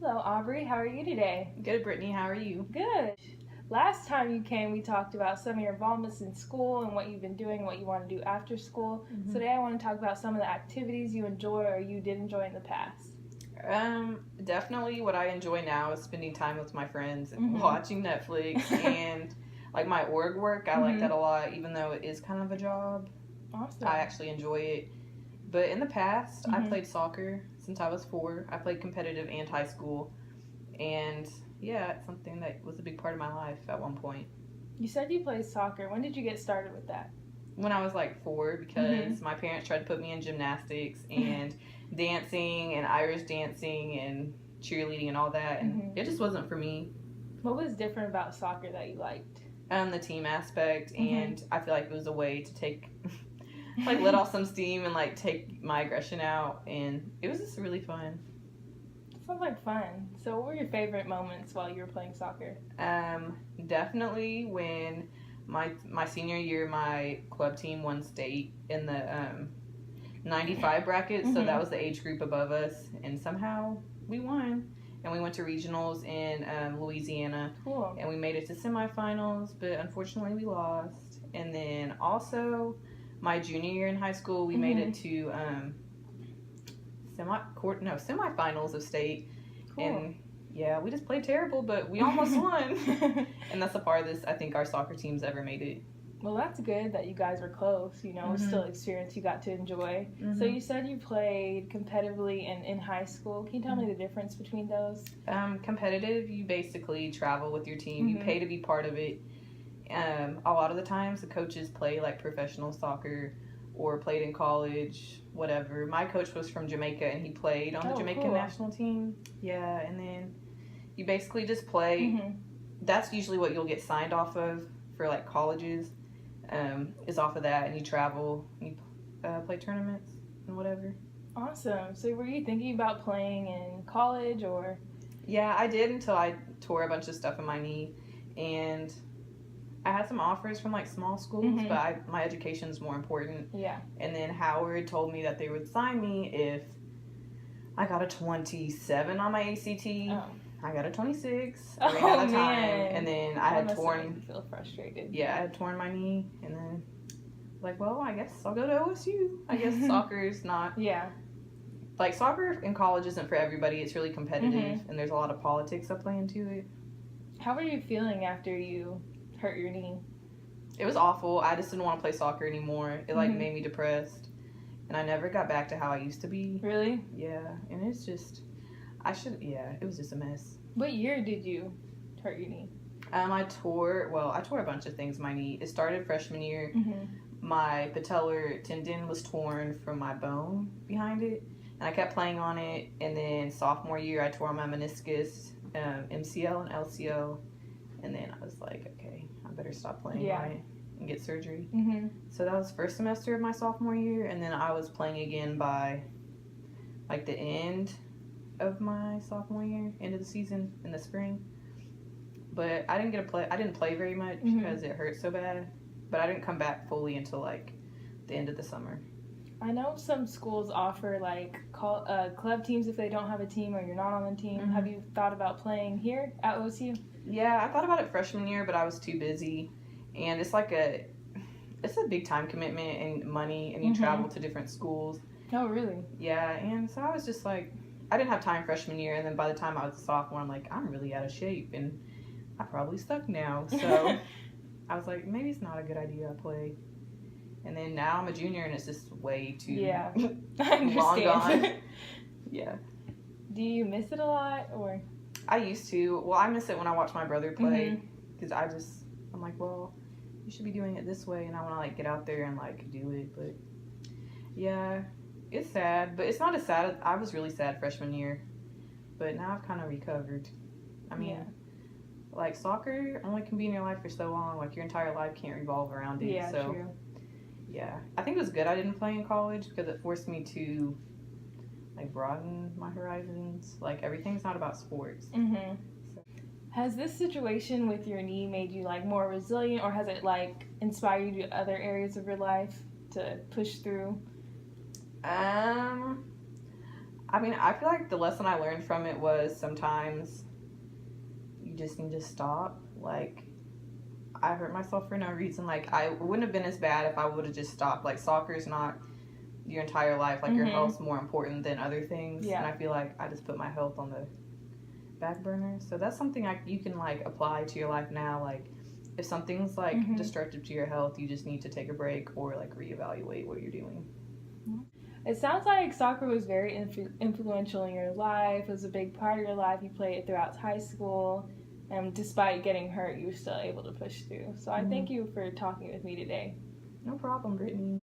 Hello, Aubrey. How are you today? Good, Brittany. How are you? Good. Last time you came, we talked about some of your involvements in school and what you've been doing, what you want to do after school. So today I want to talk about some of the activities you enjoy or you did enjoy in the past. Definitely what I enjoy now is spending time with my friends and watching Netflix and like my org work. I like that a lot, even though it is kind of a job. Awesome. I actually enjoy it. But in the past, I played soccer since I was 4. I played competitive and high school. And yeah, it's something that was a big part of my life at one point. You said you played soccer. When did you get started with that? When I was like 4, because my parents tried to put me in gymnastics and dancing and Irish dancing and cheerleading and all that, and it just wasn't for me. What was different about soccer that you liked? The team aspect, and I feel like it was a way to take like let off some steam and like take my aggression out, and it was just really fun. Sounds like fun. So what were your favorite moments while you were playing soccer? Definitely when my senior year, my club team won state in the 95 bracket, so that was the age group above us, and somehow we won. And we went to regionals in Louisiana. Cool. And we made it to semifinals, but unfortunately we lost. And then also my junior year in high school, we made it to semifinals of state. Cool. And yeah, we just played terrible, but we almost won. And that's the farthest I think our soccer team's ever made it. Well, that's good that you guys were close, you know, it's still experience you got to enjoy. So you said you played competitively in high school. Can you tell me the difference between those? Competitive, you basically travel with your team. You pay to be part of it. A lot of the times the coaches play like professional soccer or played in college, whatever. My coach was from Jamaica and he played on the Jamaican national team. Yeah, and then you basically just play. That's usually what you'll get signed off of for like colleges. Is off of that, and you travel, and you play tournaments and whatever. Awesome. So were you thinking about playing in college or? Yeah, I did until I tore a bunch of stuff in my knee, and I had some offers from like small schools, but my education's more important. Yeah. And then Howard told me that they would sign me if I got a 27 on my ACT. Oh. I got a 26. I ran out of time, and then I had torn. Make you feel frustrated. Yeah, I had torn my knee, and then like, well, I guess I'll go to OSU. I guess soccer is not. Yeah. Like soccer in college isn't for everybody. It's really competitive, and there's a lot of politics that play into it. How were you feeling after you hurt your knee? It was awful. I just didn't want to play soccer anymore. It like made me depressed, and I never got back to how I used to be. Really? Yeah, and it's just. It was just a mess. What year did you hurt your knee? I tore a bunch of things in my knee. It started freshman year. My patellar tendon was torn from my bone behind it, and I kept playing on it. And then sophomore year, I tore my meniscus, MCL and LCO, and then I was like, okay, I better stop playing on it and get surgery. So that was first semester of my sophomore year, and then I was playing again by like the end of my sophomore year, end of the season in the spring. But I didn't play very much because it hurt so bad. But I didn't come back fully until like the end of the summer. I know some schools offer like club teams if they don't have a team or you're not on the team. Have you thought about playing here at OSU? Yeah, I thought about it freshman year, but I was too busy. And it's a big time commitment and money, and you travel to different schools. Oh, really? Yeah, and so I was just like, I didn't have time freshman year, and then by the time I was a sophomore, I'm like, I'm really out of shape, and I probably suck now. So I was like, maybe it's not a good idea I play. And then now I'm a junior, and it's just way too long gone. Yeah. Do you miss it a lot, or? I used to. Well, I miss it when I watch my brother play, because I'm like, well, you should be doing it this way, and I want to like get out there and like do it. But yeah. It's sad, but it's not as sad. I was really sad freshman year, but now I've kind of recovered. I mean, like soccer only can be in your life for so long. Like your entire life can't revolve around it. Yeah, so, true. Yeah, I think it was good I didn't play in college because it forced me to like broaden my horizons. Like everything's not about sports. So. Has this situation with your knee made you like more resilient, or has it like inspired you to other areas of your life to push through? I mean, I feel like the lesson I learned from it was sometimes you just need to stop. Like, I hurt myself for no reason. Like, I wouldn't have been as bad if I would have just stopped. Like, soccer is not your entire life. Like, your health's more important than other things. Yeah. And I feel like I just put my health on the back burner. So that's something you can, like, apply to your life now. Like, if something's, like, destructive to your health, you just need to take a break or, like, reevaluate what you're doing. It sounds like soccer was very influential in your life. It was a big part of your life. You played it throughout high school. And despite getting hurt, you were still able to push through. So I thank you for talking with me today. No problem, Brittany.